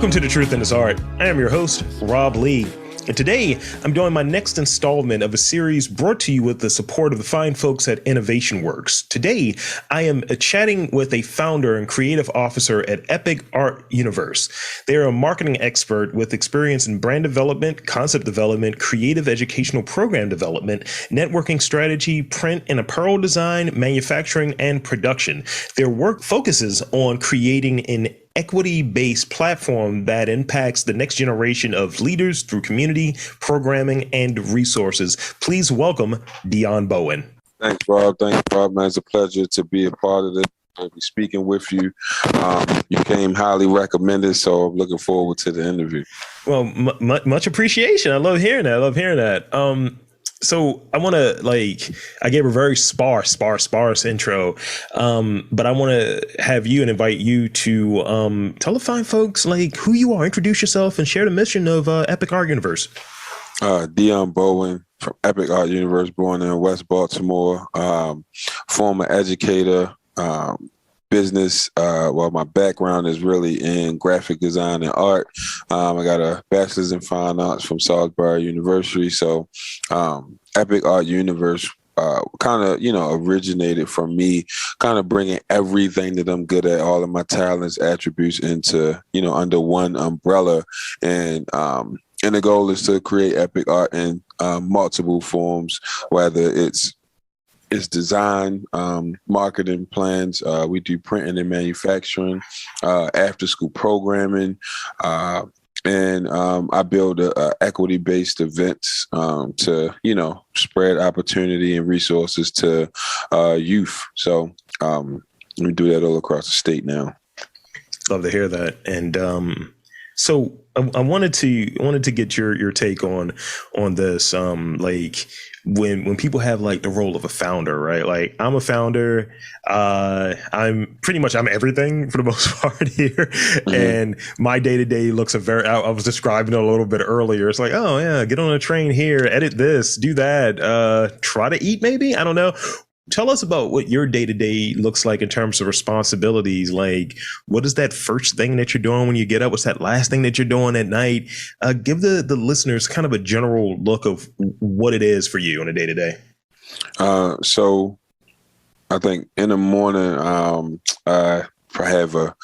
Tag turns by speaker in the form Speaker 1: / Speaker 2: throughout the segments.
Speaker 1: Welcome to The Truth in His Art. I am your host, Rob Lee. And today, I'm doing my next installment of a series brought to you with the support of the fine folks at Innovation Works. Today, I am chatting with a founder and creative officer at Epic Art Universe. They are a marketing expert with experience in brand development, concept development, creative educational program development, networking strategy, print and apparel design, manufacturing, and production. Their work focuses on creating an equity-based platform that impacts the next generation of leaders through community, programming, and resources. Please welcome Dion Bowen.
Speaker 2: Thanks, Rob. Man. It's a pleasure to be a part of this. I'll be speaking with you. You came highly recommended, so I'm looking forward to the interview.
Speaker 1: Well, much appreciation. I love hearing that. So I want to I gave a very sparse intro, but I want to have you and invite you to tell the fine folks who you are, introduce yourself, and share the mission of Epic Art Universe.
Speaker 2: Dion Bowen from Epic Art Universe, born in West Baltimore, former educator, business. My background is really in graphic design and art. I got a bachelor's in fine arts from Salisbury University. So Epic Art Universe kind of, originated from me kind of bringing everything that I'm good at, all of my talents, attributes into, under one umbrella. And the goal is to create epic art in multiple forms, whether it's design, marketing plans. We do printing and manufacturing, after school programming, and I build equity-based events to, spread opportunity and resources to youth. So we do that all across the state now.
Speaker 1: Love to hear that. And so I wanted to get your take on this. When people have the role of a founder, right? I'm a founder. I'm everything for the most part here. Mm-hmm. And my day to day looks I was describing it a little bit earlier. It's oh yeah, get on a train here, edit this, do that, try to eat maybe. I don't know. Tell us about what your day-to-day looks like in terms of responsibilities. What is that first thing that you're doing when you get up? What's that last thing that you're doing at night? Give the listeners kind of a general look of what it is for you on a day-to-day.
Speaker 2: So I think in the morning, I have a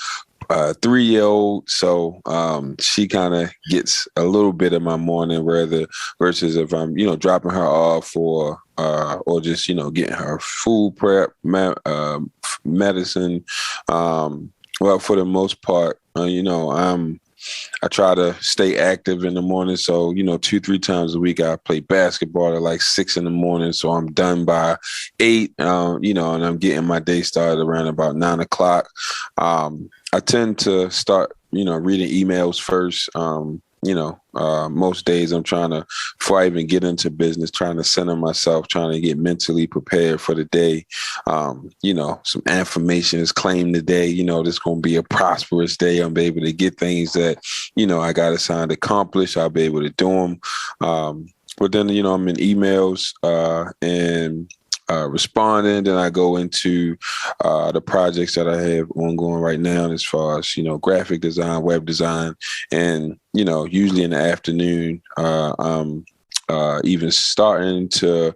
Speaker 2: 3-year-old, so she kind of gets a little bit of my morning versus if I'm dropping her off or just getting her food prep, medicine. Well, for the most part, I try to stay active in the morning. So 2-3 times a week I play basketball at 6 in, so I'm done by 8. And I'm getting my day started around about 9 o'clock. I tend to start, reading emails first. Most days I'm trying to, before I even get into business, trying to center myself, trying to get mentally prepared for the day. Some affirmation is claimed today, this going to be a prosperous day. I'm able to get things that, I got assigned to accomplish. I'll be able to do them. But then, I'm in emails and responding. Then I go into the projects that I have ongoing right now as far as, graphic design, web design. And, usually in the afternoon, I'm even starting to,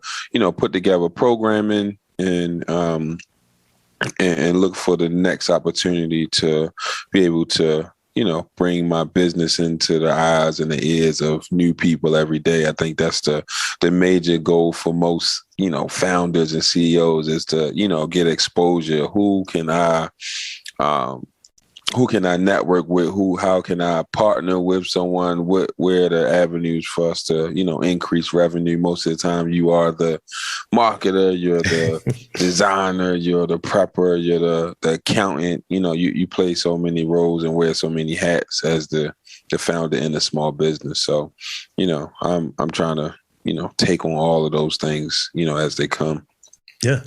Speaker 2: put together programming and look for the next opportunity to be able to, bring my business into the eyes and the ears of new people every day. I think that's the major goal for most, founders and CEOs is to, get exposure. Who can I network with? How can I partner with someone? Where are the avenues for us to, increase revenue? Most of the time you are the marketer, you're the designer, you're the prepper, you're the accountant. You play so many roles and wear so many hats as the founder in a small business. So, I'm trying to, take on all of those things, as they come.
Speaker 1: Yeah.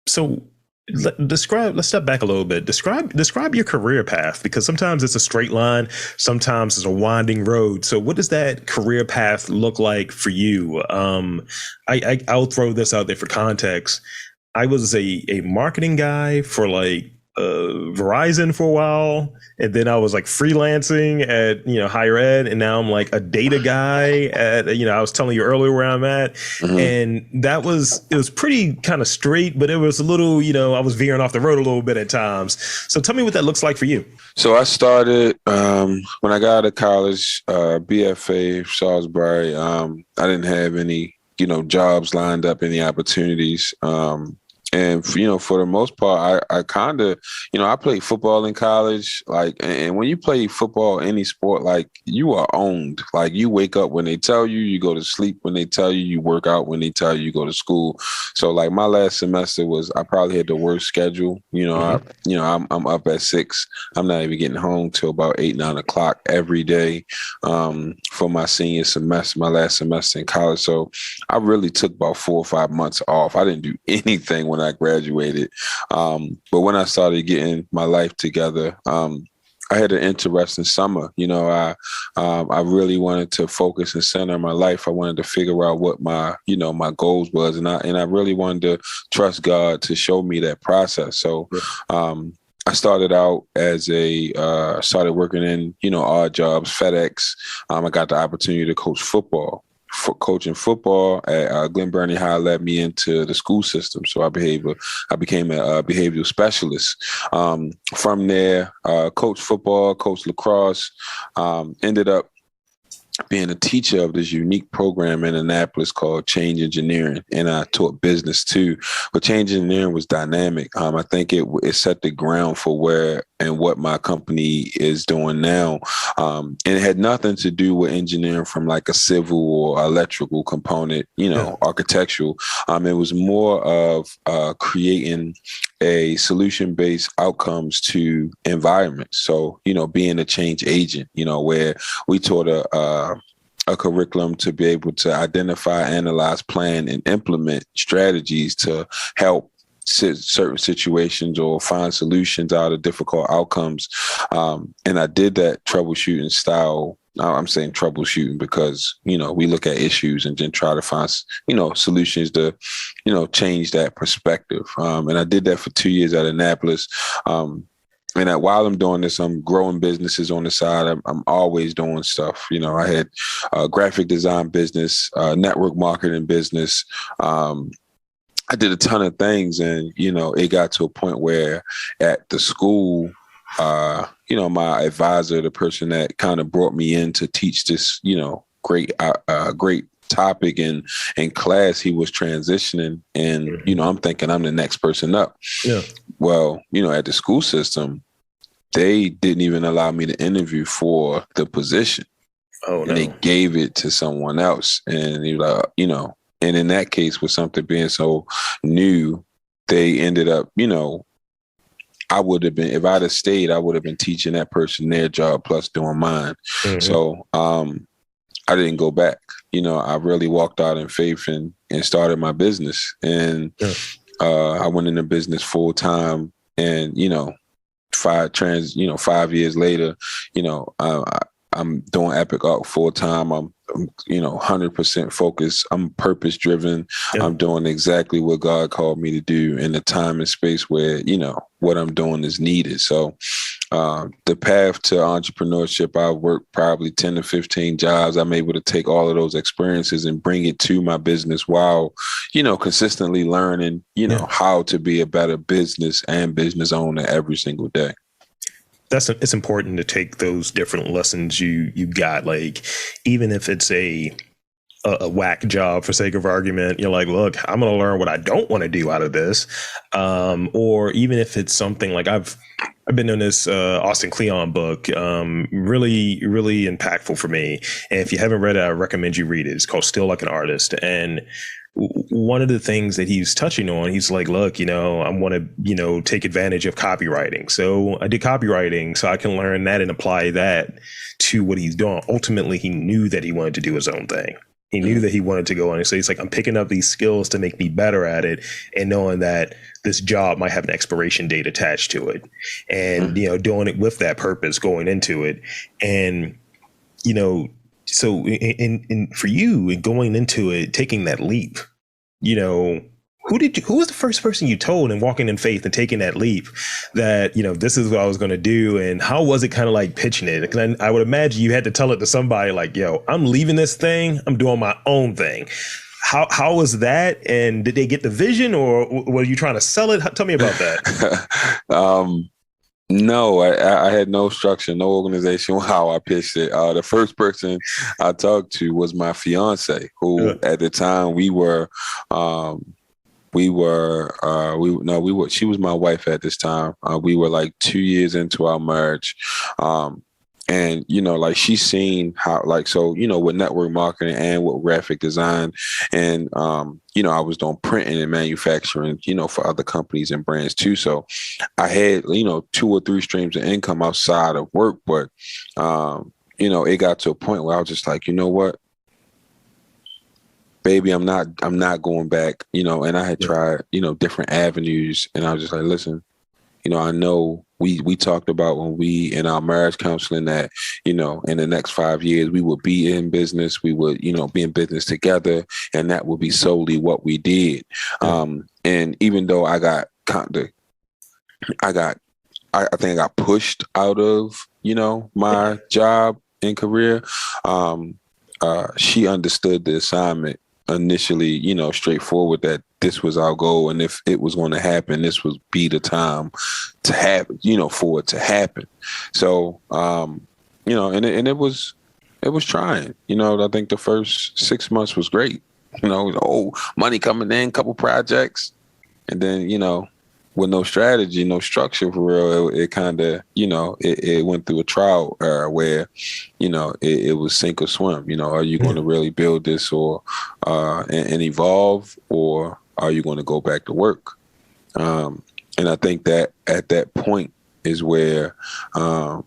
Speaker 1: So let's step back a little bit. Describe your career path, because sometimes it's a straight line, sometimes it's a winding road. So what does that career path look like for you? I'll throw this out there for context. I was a marketing guy for Verizon for a while, and then I was like freelancing at higher ed, and now I'm like a data guy at I was telling you earlier where I'm at,
Speaker 2: Hmm.
Speaker 1: and it was pretty kind of straight, but it was a little I was veering off the road a little bit at times. So tell me what that looks like for you.
Speaker 2: So I started when I got out of college, BFA, Salisbury. I didn't have any, jobs lined up, any opportunities. And for the most part, I kind of, I played football in college. Like, and when you play football, any sport, like you are owned. Like you wake up when they tell you, you go to sleep when they tell you, you work out when they tell you, you go to school. So like my last semester I probably had the worst schedule.
Speaker 1: Mm-hmm.
Speaker 2: I'm up at 6. I'm not even getting home till about 8, 9 o'clock every day for my senior semester, my last semester in college. So I really took about 4 or 5 months off. I didn't do anything when I graduated. But when I started getting my life together, I had an interesting summer. I really wanted to focus and center my life. I wanted to figure out what my goals was, and I really wanted to trust God to show me that process. So I started out as started working in odd jobs, FedEx. I got the opportunity to coach football. Coaching football at Glen Burnie High led me into the school system, so I became a behavioral specialist. From there, coached football, coached lacrosse, ended up being a teacher of this unique program in Annapolis called Change Engineering, and I taught business too. But Change Engineering was dynamic. I think it set the ground for where and what my company is doing now, and it had nothing to do with engineering from like a civil or electrical component,
Speaker 1: Yeah.
Speaker 2: architectural. It was more of creating a solution-based outcomes to environments. So, being a change agent, where we taught a curriculum to be able to identify, analyze, plan, and implement strategies to help certain situations or find solutions out of difficult outcomes. And I did that troubleshooting style. I'm saying troubleshooting because, we look at issues and then try to find, solutions to, change that perspective. And I did that for 2 years at Annapolis. While I'm doing this, I'm growing businesses on the side. I'm always doing stuff. I had a graphic design business, network marketing business. I did a ton of things, and it got to a point where at the school, my advisor, the person that kind of brought me in to teach this, great topic in class, he was transitioning, and I'm thinking I'm the next person up.
Speaker 1: Yeah.
Speaker 2: Well, at the school system, they didn't even allow me to interview for the position.
Speaker 1: Oh
Speaker 2: And they
Speaker 1: no.
Speaker 2: gave it to someone else. And and in that case, with something being so new, they ended up, I would have been, if I'd have stayed, I would have been teaching that person their job plus doing mine.
Speaker 1: Mm-hmm.
Speaker 2: So I didn't go back. I really walked out in faith and started my business. And
Speaker 1: Yeah.
Speaker 2: I went into business full time, and 5 years later, I'm doing Epic Art full time. I'm 100% focused. I'm purpose driven.
Speaker 1: Yeah.
Speaker 2: I'm doing exactly what God called me to do in the time and space where, what I'm doing is needed. So the path to entrepreneurship, I've worked probably 10 to 15 jobs. I'm able to take all of those experiences and bring it to my business while, consistently learning, how to be a better business and business owner every single day.
Speaker 1: It's important to take those different lessons you got, like even if it's a whack job for sake of argument, you're like, look, I'm going to learn what I don't want to do out of this. Or even if it's something like I've been in this Austin Kleon book, really, really impactful for me. And if you haven't read it, I recommend you read it. It's called Still Like an Artist. And one of the things that he's touching on, he's like, look, I want to, take advantage of copywriting. So I did copywriting so I can learn that and apply that to what he's doing. Ultimately, he knew that he wanted to do his own thing. He knew that he wanted to go on. So he's like, I'm picking up these skills to make me better at it, and knowing that this job might have an expiration date attached to it, and, doing it with that purpose going into it. And, so in for you going into it, taking that leap, who was the first person you told and walking in faith and taking that leap that, this is what I was going to do? And how was it kind of like pitching it? Because I would imagine you had to tell it to somebody like, yo, I'm leaving this thing. I'm doing my own thing. How was that? And did they get the vision, or were you trying to sell it? Tell me about that.
Speaker 2: No, I had no structure, no organization how I pitched it. The first person I talked to was my fiance, who at the time she was my wife at this time. We were like 2 years into our marriage. And, like she's seen how, like, so, with network marketing and with graphic design and, I was doing printing and manufacturing, for other companies and brands too. So I had, 2 or 3 streams of income outside of work. But, it got to a point where I was just like, you know what, baby, I'm not going back, and I had tried, different avenues, and I was just like, listen, I know we talked about when we in our marriage counseling that, in the next 5 years we would be in business, we would, be in business together, and that would be solely what we did. And even though I think I got pushed out of, my job and career, she understood the assignment initially, straightforward, that this was our goal, and if it was going to happen, this would be the time to have, for it to happen. So, and it was trying. I think the first 6 months was great. Money coming in, couple projects, and then with no strategy, no structure for real, it kind of, it went through a trial where, it was sink or swim. Are you going to really build this or and evolve, or are you going to go back to work? And I think that at that point is where God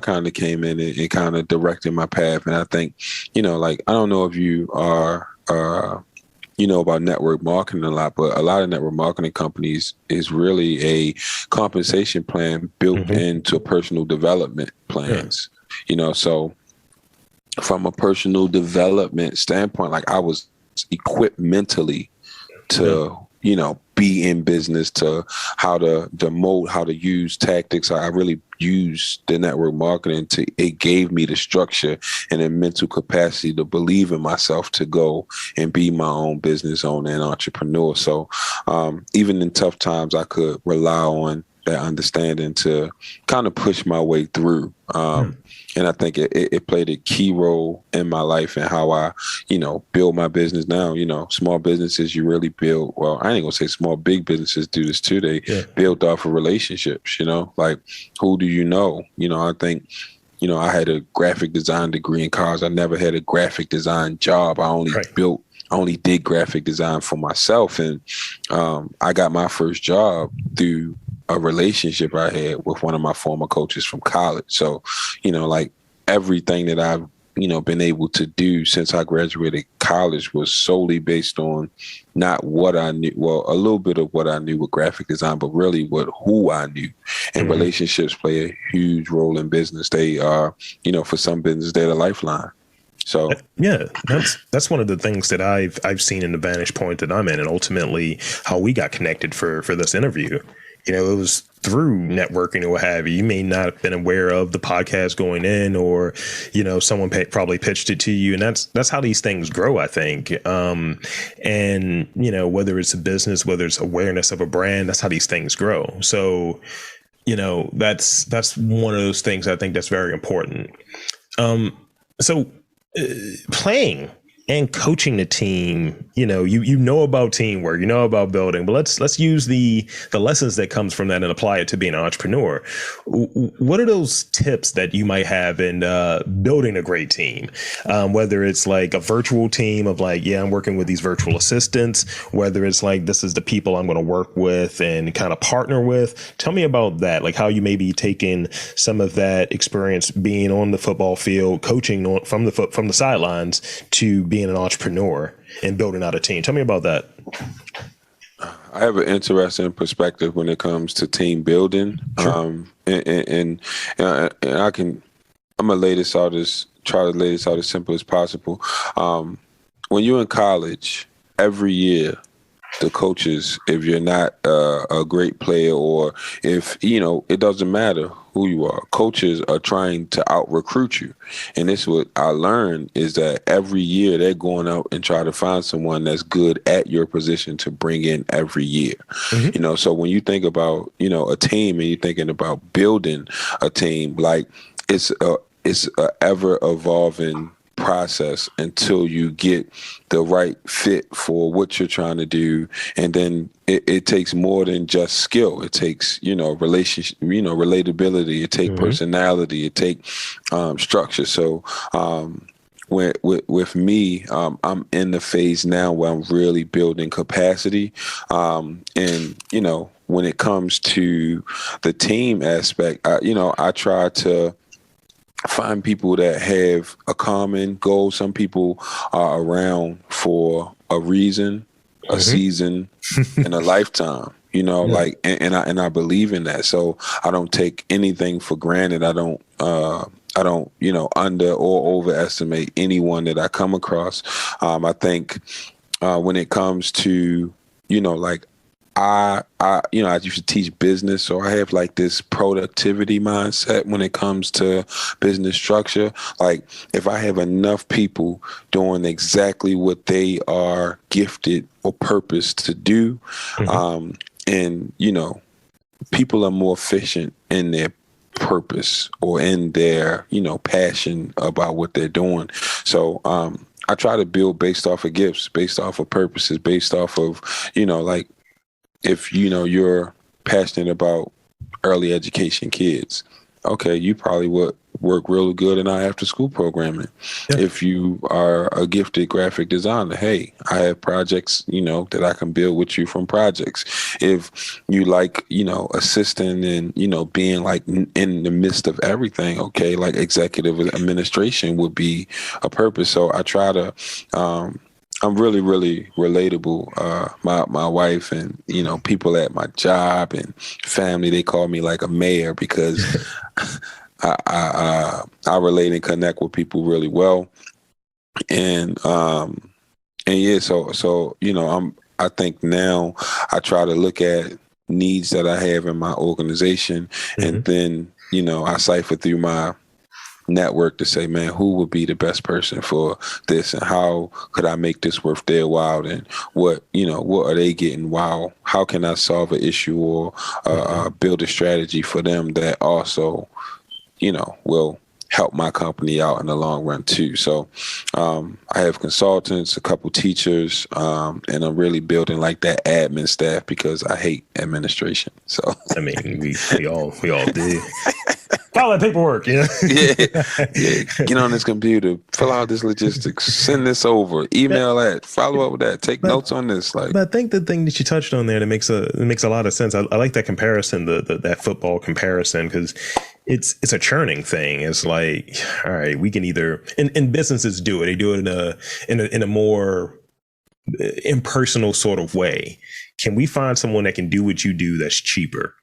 Speaker 2: kind of came in and kind of directed my path. And I think, like, I don't know if you are about network marketing a lot, but a lot of network marketing companies is really a compensation plan built into personal development plans. So from a personal development standpoint, like, I was equipped mentally to, be in business, to how to demote, how to use tactics. I really used the network marketing it gave me the structure and the mental capacity to believe in myself to go and be my own business owner and entrepreneur. So even in tough times, I could rely on that understanding to kind of push my way through. And I think it played a key role in my life and how I, build my business now. Small businesses, you really build, well, I ain't gonna say small, big businesses do this too. They build off of relationships, like, who do you know? I think, I had a graphic design degree in college. I never had a graphic design job. I only did graphic design for myself. And I got my first job through a relationship I had with one of my former coaches from college. So, like, everything that I've, been able to do since I graduated college was solely based on not what I knew, well, a little bit of what I knew with graphic design, but really who I knew. And relationships play a huge role in business. They are, for some business, they're the lifeline. So
Speaker 1: yeah, that's one of the things that I've seen in the vantage point that I'm in, and ultimately how we got connected for this interview. It was through networking or what have you. You may not have been aware of the podcast going in, or, someone probably pitched it to you. And that's how these things grow, I think. And, whether it's a business, whether it's awareness of a brand, that's how these things grow. So, that's one of those things I think that's very important. So playing and coaching the team, you know about teamwork, about building, but let's use the lessons that comes from that and apply it to being an entrepreneur. What are those tips that you might have in building a great team? Whether it's like a virtual team of like, I'm working with these virtual assistants, whether it's like, this is the people I'm going to work with and kind of partner with. Tell me about that, like how you may be taking some of that experience being on the football field, coaching from the sidelines, to being an entrepreneur and building out a team. Tell me about that.
Speaker 2: I have an interesting perspective when it comes to team building. Sure. And I'm gonna try to lay this out as simple as possible. When you're in college, every year, the coaches, if you're not a great player, or if, it doesn't matter who you are, coaches are trying to out recruit you. And this is what I learned, is that every year they're going out and try to find someone that's good at your position to bring in every year.
Speaker 1: Mm-hmm.
Speaker 2: So when you think about, a team, and you're thinking about building a team, like it's a ever evolving process until you get the right fit for what you're trying to do. And then it takes more than just skill. It takes, relationship, relatability. It takes personality. It takes structure. So with me, I'm in the phase now where I'm really building capacity. And, when it comes to the team aspect, I try to find people that have a common goal. Some people are around for a reason, a season, and a lifetime. Like, and I believe in that. So I don't take anything for granted. I don't, under or overestimate anyone that I come across. I think when it comes to, like, I used to teach business, so I have like this productivity mindset when it comes to business structure. Like, if I have enough people doing exactly what they are gifted or purposed to do, and people are more efficient in their purpose or in their passion about what they're doing. So I try to build based off of gifts, based off of purposes, based off of like, if you're passionate about early education kids, okay, you probably would work really good in our after school programming. Yeah. If you are a gifted graphic designer, hey, I have projects, that I can build with you from projects. If you like, assisting and, being like in the midst of everything, okay, like executive administration would be a purpose. So I try to, I'm really, really relatable. My wife and, people at my job and family, they call me like a mayor because I relate and connect with people really well. And yeah, so I think now I try to look at needs that I have in my organization, and then, I cipher through my network to say, man, who would be the best person for this, and how could I make this worth their while, and what are they getting? Wow, how can I solve an issue or build a strategy for them that also, will help my company out in the long run too. So I have consultants, a couple teachers, and I'm really building like that admin staff because I hate administration. So
Speaker 1: I mean, we all do. File that paperwork,
Speaker 2: yeah. Get on this computer, fill out this logistics, send this over, email that, follow up with that, take notes on this. Like,
Speaker 1: but I think the thing that you touched on there that makes a lot of sense. I like that comparison, that football comparison, because it's a churning thing. It's like, all right, we can either, and businesses do it. They do it in a more impersonal sort of way. Can we find someone that can do what you do that's cheaper?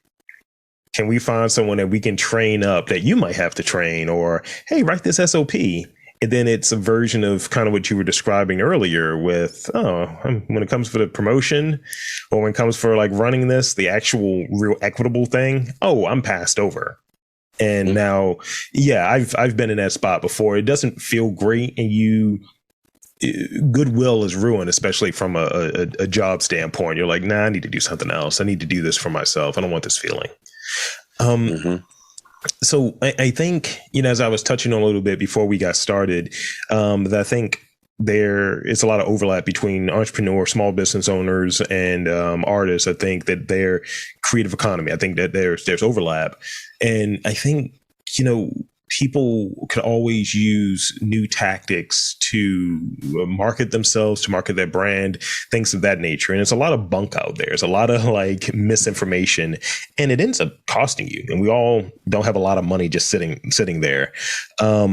Speaker 1: Can we find someone that we can train up that you might have to train, or, hey, write this SOP. And then it's a version of kind of what you were describing earlier with, when it comes for the promotion, or when it comes for like running this, the actual real equitable thing. Oh, I'm passed over. And now, yeah, I've been in that spot before. It doesn't feel great, and goodwill is ruined, especially from a job standpoint. You're like, nah, I need to do something else. I need to do this for myself. I don't want this feeling. So I think, as I was touching on a little bit before we got started, that I think there is a lot of overlap between entrepreneurs, small business owners, and artists. I think that their creative economy, I think that there's overlap. And I think, people could always use new tactics to market themselves, to market their brand, things of that nature. And it's a lot of bunk out there. It's a lot of like misinformation, and it ends up costing you. And we all don't have a lot of money just sitting there. Tell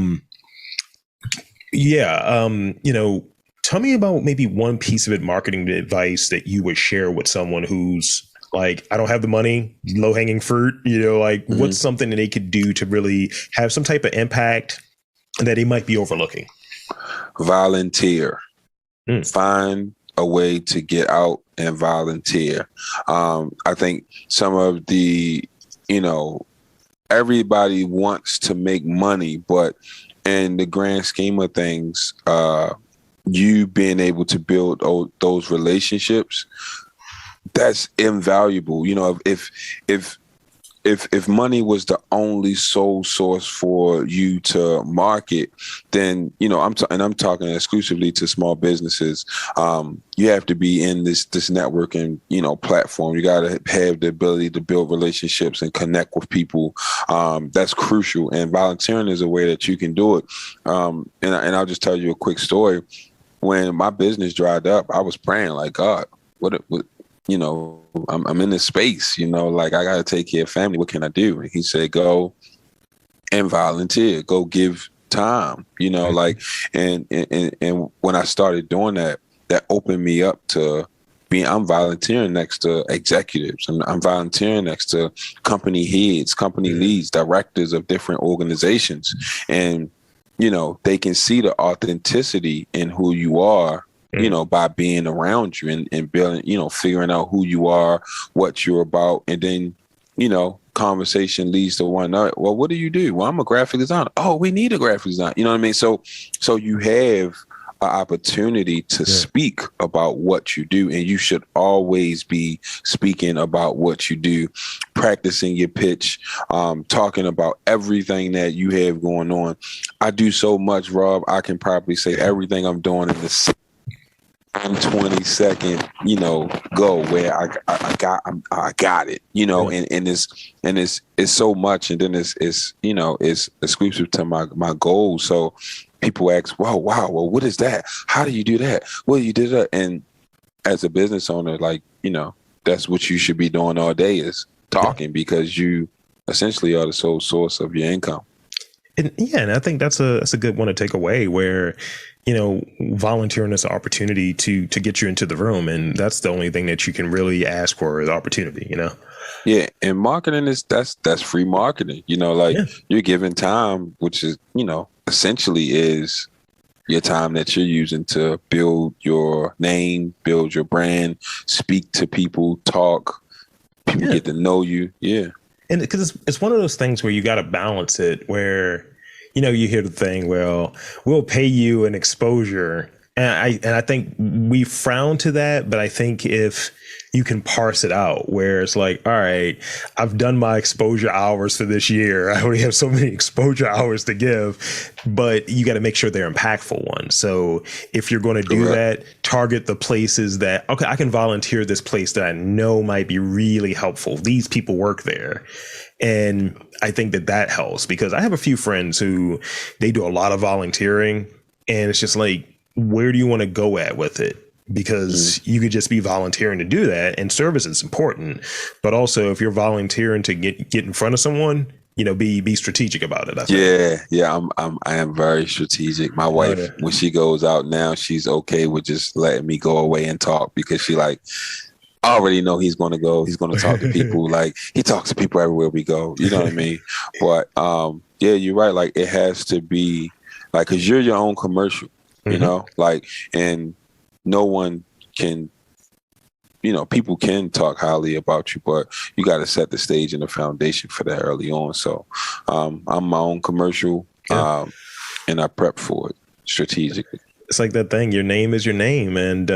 Speaker 1: me about maybe one piece of marketing advice that you would share with someone who's like, I don't have the money, low hanging fruit, what's something that they could do to really have some type of impact that they might be overlooking?
Speaker 2: Volunteer. Find a way to get out and volunteer. I think some of the, you know, everybody wants to make money, but in the grand scheme of things, you being able to build those relationships, that's invaluable. You know, if money was the only sole source for you to market, then, you know, I'm talking exclusively to small businesses. You have to be in this networking, you know, platform. You got to have the ability to build relationships and connect with people. That's crucial, and volunteering is a way that you can do it. And I'll just tell you a quick story. When my business dried up, I was praying like, God, what you know, I'm in this space, you know, like I got to take care of family. What can I do? And he said, go and volunteer, go give time, you know, like, and when I started doing that, that opened me up to I'm volunteering next to executives. I'm volunteering next to company heads, company leads, directors of different organizations. And, you know, they can see the authenticity in who you are, you know, by being around you and building, you know, figuring out who you are, what you're about. And then, you know, conversation leads to one another. Well, what do you do? Well, I'm a graphic designer. Oh, we need a graphic designer. You know what I mean? So you have an opportunity to speak about what you do, and you should always be speaking about what you do, practicing your pitch, talking about everything that you have going on. I do so much, Rob. I can probably say everything I'm doing in the 20-second, you know, go where I got it, you know, and it's so much, and then it's you know, it's exclusive to my goals. So people ask, wow, well, what is that? How do you do that? Well, you did that, and as a business owner, like, you know, that's what you should be doing all day is talking, because you essentially are the sole source of your income.
Speaker 1: And I think that's a good one to take away, where, you know, volunteering is an opportunity to get you into the room, and that's the only thing that you can really ask for is opportunity, you know.
Speaker 2: Yeah, and marketing that's free marketing. You know, like you're giving time, which is, you know, essentially is your time that you're using to build your name, build your brand, speak to people, talk. People get to know you. Yeah.
Speaker 1: And because it's one of those things where you got to balance it, where, you know, you hear the thing, well, we'll pay you an exposure. And I think we frown to that. But I think if you can parse it out, where it's like, all right, I've done my exposure hours for this year. I only have so many exposure hours to give, but you got to make sure they're impactful ones. So if you're going to do that, target the places that, okay, I can volunteer this place that I know might be really helpful. These people work there. And I think that helps, because I have a few friends who they do a lot of volunteering, and it's just like, where do you want to go at with it? Because you could just be volunteering to do that, and service is important. But also, if you're volunteering to get in front of someone, you know, be strategic about it. I think.
Speaker 2: I am very strategic. My wife, when she goes out now, she's okay with just letting me go away and talk, because she like, I already know he's going to go. He's going to talk to people. Like, he talks to people everywhere we go. You know what I mean? But yeah, you're right. Like, it has to be like, because you're your own commercial. You know, like, and no one can, you know, people can talk highly about you, but you got to set the stage and the foundation for that early on. So I'm my own commercial, and I prep for it strategically.
Speaker 1: It's like that thing, your name is your name. And,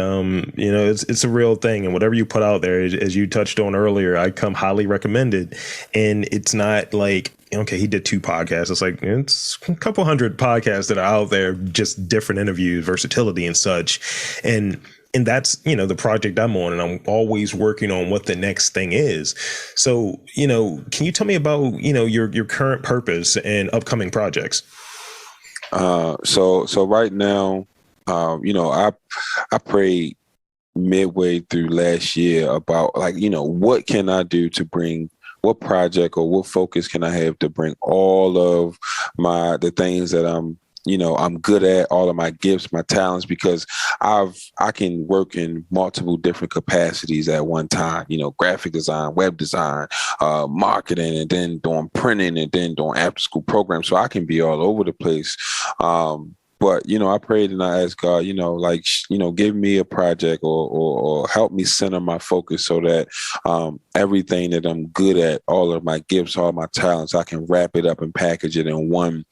Speaker 1: you know, it's a real thing. And whatever you put out there, as you touched on earlier, I come highly recommended. And it's not like, okay, he did 2 podcasts. It's like, it's a couple hundred podcasts that are out there, just different interviews, versatility and such. And that's, you know, the project I'm on, and I'm always working on what the next thing is. So, you know, can you tell me about, you know, your current purpose and upcoming projects?
Speaker 2: So right now, you know, I prayed midway through last year about, like, you know, what can I do to bring, what project or what focus can I have to bring all of the things that I'm good at, all of my gifts, my talents, because I can work in multiple different capacities at one time, you know, graphic design, web design, marketing, and then doing printing, and then doing after school programs. So I can be all over the place. But, I prayed and I asked God, like, give me a project or help me center my focus so that everything that I'm good at, all of my gifts, all my talents, I can wrap it up and package it in one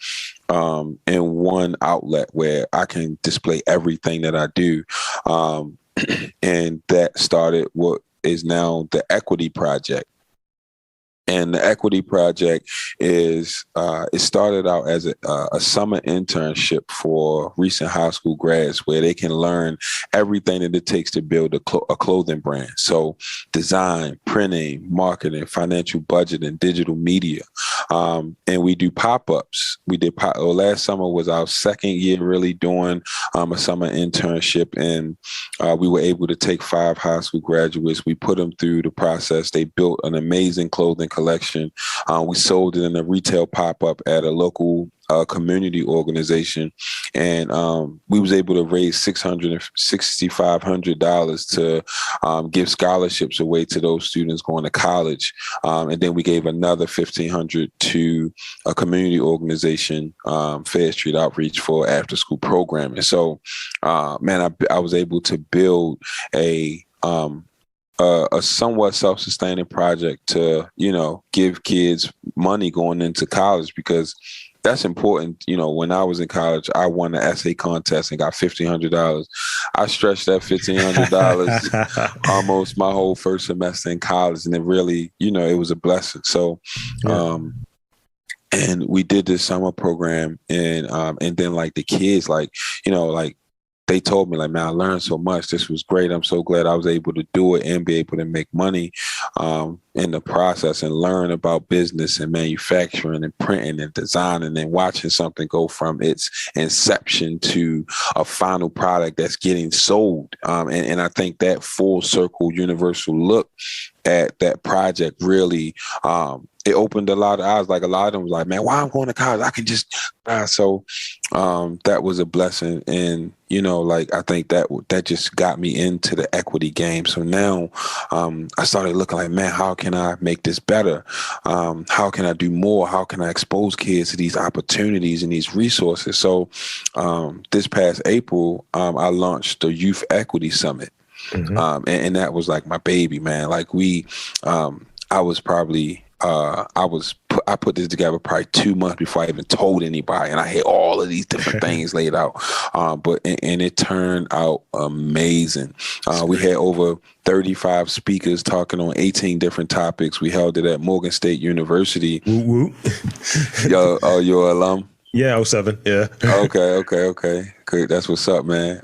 Speaker 2: outlet where I can display everything that I do. And that started what is now the Equity Project. And the Equity Project is, it started out as a summer internship for recent high school grads where they can learn everything that it takes to build a clothing brand. So design, printing, marketing, financial budgeting, digital media. And we do pop-ups. Last summer was our second year really doing a summer internship. And we were able to take 5 high school graduates. We put them through the process. They built an amazing clothing collection. We sold it in a retail pop-up at a local community organization, and we was able to raise $6,500 to give scholarships away to those students going to college, and then we gave another $1,500 to a community organization, Fair Street Outreach, for after-school programming. So, man, I was able to build a somewhat self-sustaining project to, give kids money going into college, because that's important. When I was in college, I won the essay contest and got $1,500. I stretched that $1,500 almost my whole first semester in college, and it really, it was a blessing. So, and we did this summer program, and then like the kids, like, they told me, like, man, I learned so much. This was great. I'm so glad I was able to do it and be able to make money in the process and learn about business and manufacturing and printing and designing and watching something go from its inception to a final product that's getting sold. And I think that full circle universal look at that project really, it opened a lot of eyes. Like, a lot of them was like, man, why I'm going to college? I can just, so that was a blessing. And, like, I think that just got me into the equity game. So now I started looking like, man, how can I make this better? How can I do more? How can I expose kids to these opportunities and these resources? So this past April, I launched the Youth Equity Summit. Mm-hmm. And that was like my baby, man. Like I was probably, I put this together probably 2 months before I even told anybody, and I had all of these different things laid out. But it turned out amazing. We had over 35 speakers talking on 18 different topics. We held it at Morgan State University.
Speaker 1: Woo woo.
Speaker 2: You're an alum?
Speaker 1: Yeah, '07. Yeah.
Speaker 2: Okay. Good. That's what's up, man.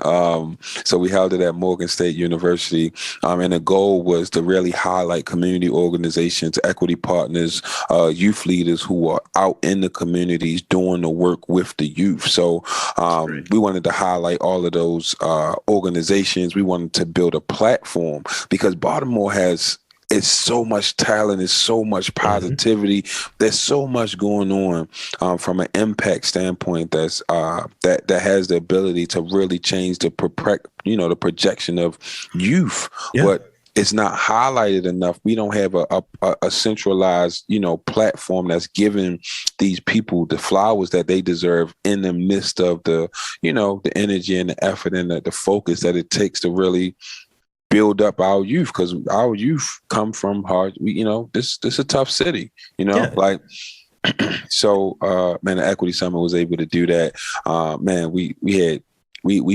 Speaker 2: So we held it at Morgan State University. And the goal was to really highlight community organizations, equity partners, youth leaders who are out in the communities doing the work with the youth. So we wanted to highlight all of those organizations. We wanted to build a platform because Baltimore has it's so much talent, it's so much positivity. Mm-hmm. There's so much going on from an impact standpoint that's that has the ability to really change the projection of youth. Yeah. But it's not highlighted enough. We don't have a centralized, platform that's giving these people the flowers that they deserve in the midst of the energy and the effort and the focus that it takes to really build up our youth, because our youth come from hard. This is a tough city. Like so. Man, the Equity Summit was able to do that. Man, we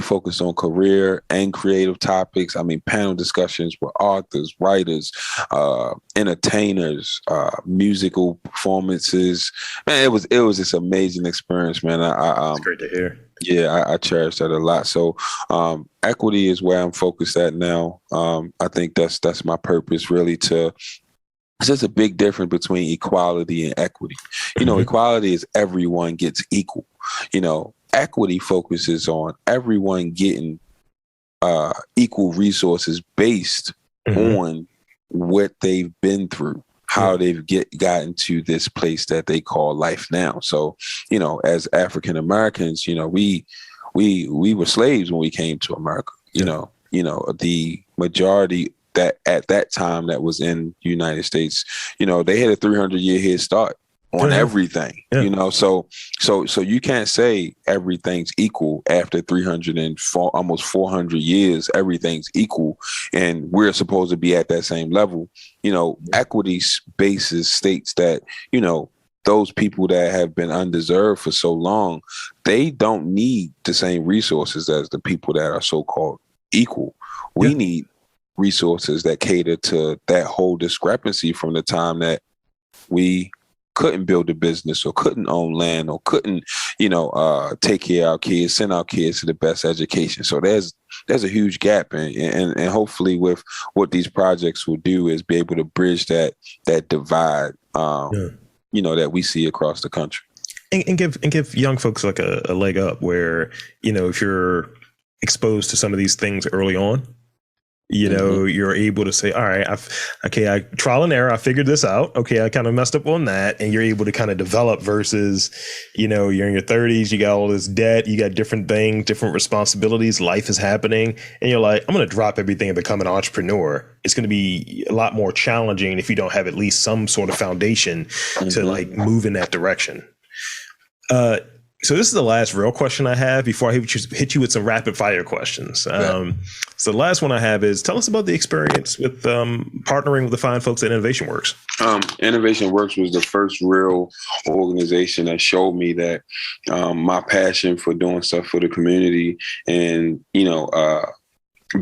Speaker 2: focused on career and creative topics. I mean, panel discussions with authors, writers, entertainers, musical performances. Man, it was this amazing experience, man.
Speaker 1: It's great to hear.
Speaker 2: Yeah, I cherish that a lot. So equity is where I'm focused at now. I think that's my purpose, really, it's just a big difference between equality and equity. Mm-hmm. Equality is everyone gets equal. Equity focuses on everyone getting equal resources based on what they've been through, how they've gotten to this place that they call life now. So, as African Americans, we were slaves when we came to America. The majority that at that time that was in the United States, they had a 300-year head start. on everything,
Speaker 1: Yeah.
Speaker 2: so you can't say everything's equal after 304, almost 400 years, everything's equal. And we're supposed to be at that same level. Equity basis states that, those people that have been undeserved for so long, they don't need the same resources as the people that are so-called equal. We need resources that cater to that whole discrepancy from the time that we couldn't build a business or couldn't own land or couldn't, take care of our kids, send our kids to the best education. So there's a huge gap, and hopefully with what these projects will do is be able to bridge that divide, that we see across the country.
Speaker 1: And give young folks like a leg up where, if you're exposed to some of these things early on, you're able to say, all right, I trial and error, I figured this out. Okay, I kind of messed up on that. And you're able to kind of develop versus, you're in your 30s, you got all this debt, you got different things, different responsibilities, life is happening. And you're like, I'm going to drop everything and become an entrepreneur. It's going to be a lot more challenging if you don't have at least some sort of foundation to like move in that direction. So this is the last real question I have before I hit you with some rapid fire questions. So the last one I have is, tell us about the experience with partnering with the fine folks at Innovation Works.
Speaker 2: Innovation Works was the first real organization that showed me that my passion for doing stuff for the community and,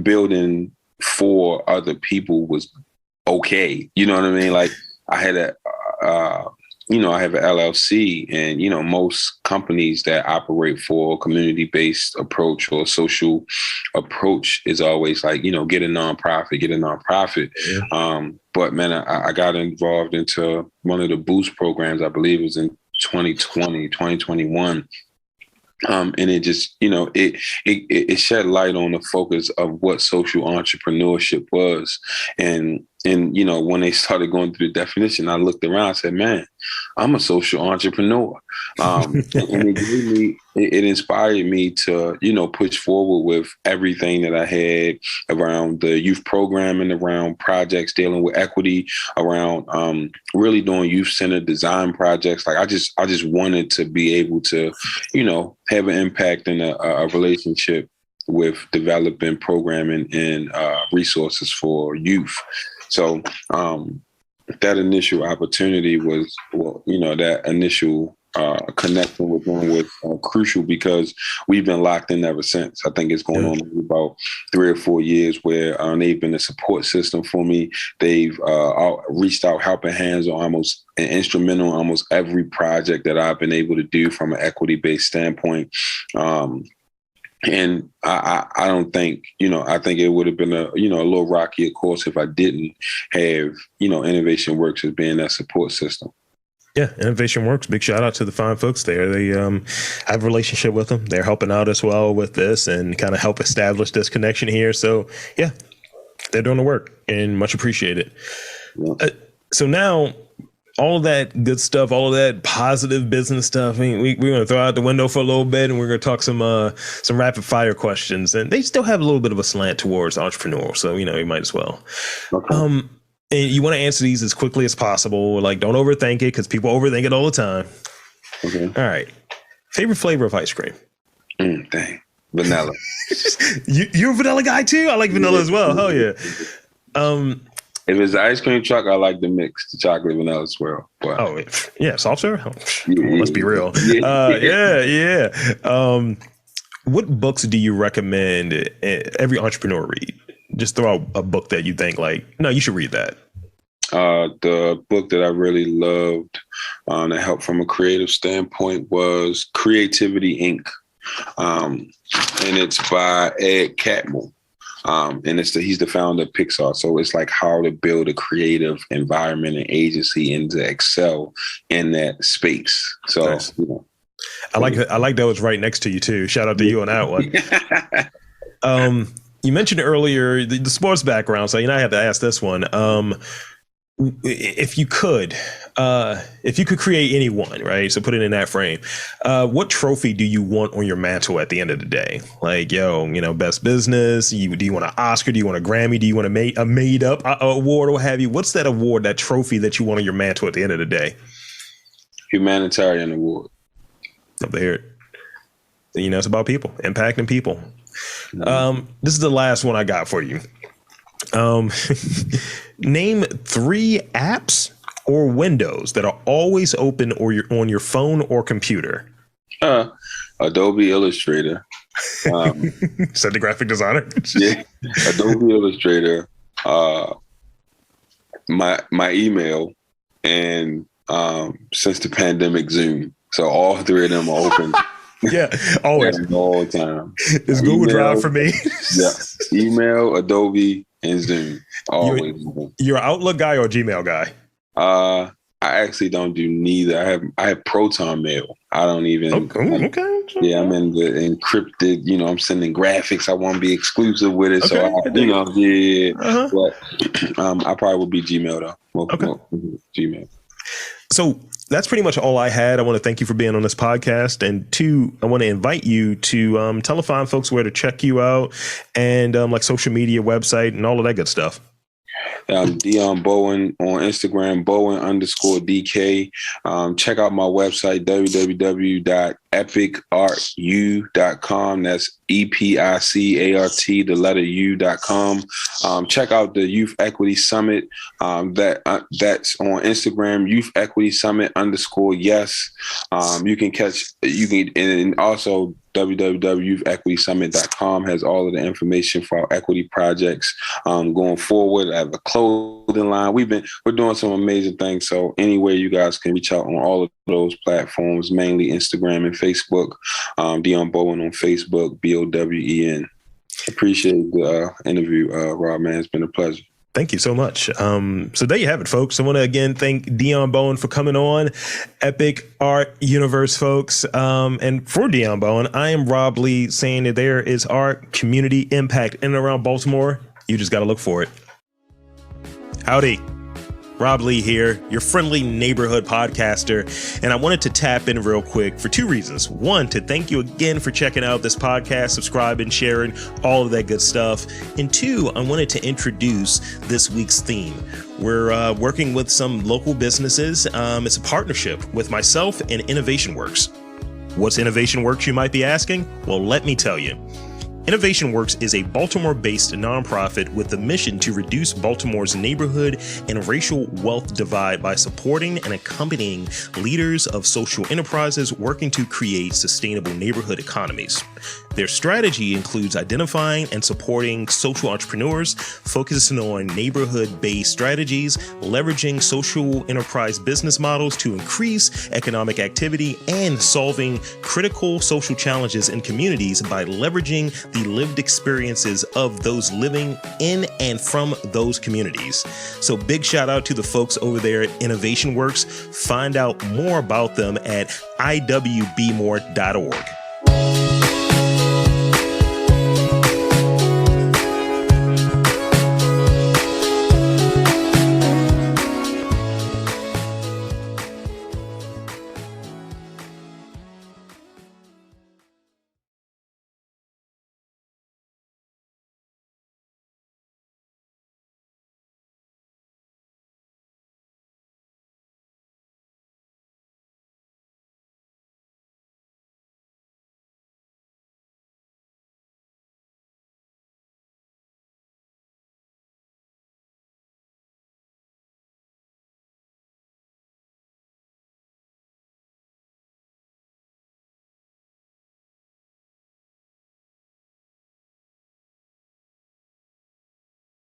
Speaker 2: building for other people was okay. You know what I mean? Like I had I have an LLC, and, most companies that operate for a community-based approach or social approach is always like, get a nonprofit. Yeah. But man, I got involved into one of the Boost programs, I believe it was in 2021. And it just, it shed light on the focus of what social entrepreneurship was. And when they started going through the definition, I looked around and said, man, I'm a social entrepreneur. And it inspired me to, push forward with everything that I had around the youth programming, around projects dealing with equity, around really doing youth-centered design projects. Like I just wanted to be able to, have an impact in a relationship with developing programming and resources for youth. So that initial opportunity was, that initial connection with them was crucial because we've been locked in ever since. I think it's going on about 3 or 4 years where they've been a support system for me. They've reached out helping hands on almost and instrumental in almost every project that I've been able to do from an equity-based standpoint. And I don't think, I think it would have been a little rocky, of course, if I didn't have, Innovation Works as being that support system.
Speaker 1: Yeah, Innovation Works. Big shout out to the fine folks there. They I have a relationship with them. They're helping out as well with this and kind of help establish this connection here. So yeah, they're doing the work and much appreciated. Yeah. So now, all of that good stuff, all of that positive business stuff, we're going to throw out the window for a little bit, and we're going to talk some rapid fire questions. And they still have a little bit of a slant towards entrepreneurial, so you might as well. Okay. And you want to answer these as quickly as possible. Like, don't overthink it because people overthink it all the time. Okay. All right. Favorite flavor of ice cream?
Speaker 2: Dang, vanilla.
Speaker 1: You're a vanilla guy too? I like vanilla as well. Hell yeah.
Speaker 2: If it's an ice cream truck, I like the mix, the chocolate vanilla swirl. Wow.
Speaker 1: Oh, yeah. Soft serve? Let's be real. Yeah. What books do you recommend every entrepreneur read? Just throw out a book that you think like, no, you should read that.
Speaker 2: The book that I really loved that helped from a creative standpoint was Creativity, Inc. And it's by Ed Catmull. And he's the founder of Pixar. So it's like how to build a creative environment and agency and to excel in that space. So, nice.
Speaker 1: I like that was right next to you too. Shout out to you on that one. You mentioned earlier the sports background. So, I have to ask this one. If you could create anyone, right? So put it in that frame. What trophy do you want on your mantle at the end of the day? Like, best business. Do you want an Oscar? Do you want a Grammy? Do you want a made up award or what have you? What's that award, that trophy that you want on your mantle at the end of the day?
Speaker 2: humanitarian award.
Speaker 1: Up there. It's about people, impacting people. This is the last one I got for you. Name 3 apps or windows that are always open or you're on your phone or computer.
Speaker 2: Adobe Illustrator.
Speaker 1: Said the graphic designer.
Speaker 2: Yeah, Adobe Illustrator. My email, and since the pandemic, Zoom. So all 3 of them are open.
Speaker 1: Yeah, always.
Speaker 2: All the time.
Speaker 1: It's Google Drive for me.
Speaker 2: Yeah, email, Adobe, and Zoom. Always.
Speaker 1: You're an Outlook guy or a Gmail guy?
Speaker 2: I actually don't do neither. I have Proton Mail. I don't even.
Speaker 1: Okay.
Speaker 2: Yeah, I'm in the encrypted. I'm sending graphics. I want to be exclusive with it.
Speaker 1: Okay,
Speaker 2: But I probably would be Gmail though.
Speaker 1: Okay.
Speaker 2: Gmail.
Speaker 1: So that's pretty much all I had. I want to thank you for being on this podcast. And 2, I want to invite you to tell fine folks where to check you out and like social media, website, and all of that good stuff.
Speaker 2: Dion Bowen on Instagram, Bowen_DK. Check out my website, www.epicartu.com. That's EPICART, the letter U.com. Check out the Youth Equity Summit. That's on Instagram, Youth Equity Summit _yes. And also www.youthequitysummit.com has all of the information for our equity projects going forward. I have a clothing line. We're doing some amazing things. So anywhere you guys can reach out on all of those platforms, mainly Instagram and Facebook. Dion Bowen on Facebook, BOWEN. Appreciate the interview, Rob, man. It's been a pleasure.
Speaker 1: Thank you so much. So there you have it, folks. I want to again thank Dion Bowen for coming on Epic Art Universe, folks. And for Dion Bowen, I am Rob Lee saying that there is art, community impact in and around Baltimore. You just got to look for it. Howdy. Rob Lee here, your friendly neighborhood podcaster, and I wanted to tap in real quick for 2 reasons. 1, to thank you again for checking out this podcast, subscribing, sharing, all of that good stuff. And 2, I wanted to introduce this week's theme. We're working with some local businesses. It's a partnership with myself and Innovation Works. What's Innovation Works, you might be asking? Well, let me tell you. Innovation Works is a Baltimore-based nonprofit with the mission to reduce Baltimore's neighborhood and racial wealth divide by supporting and accompanying leaders of social enterprises working to create sustainable neighborhood economies. Their strategy includes identifying and supporting social entrepreneurs, focusing on neighborhood-based strategies, leveraging social enterprise business models to increase economic activity, and solving critical social challenges in communities by leveraging the lived experiences of those living in and from those communities. So big shout out to the folks over there at Innovation Works. Find out more about them at iwbmore.org.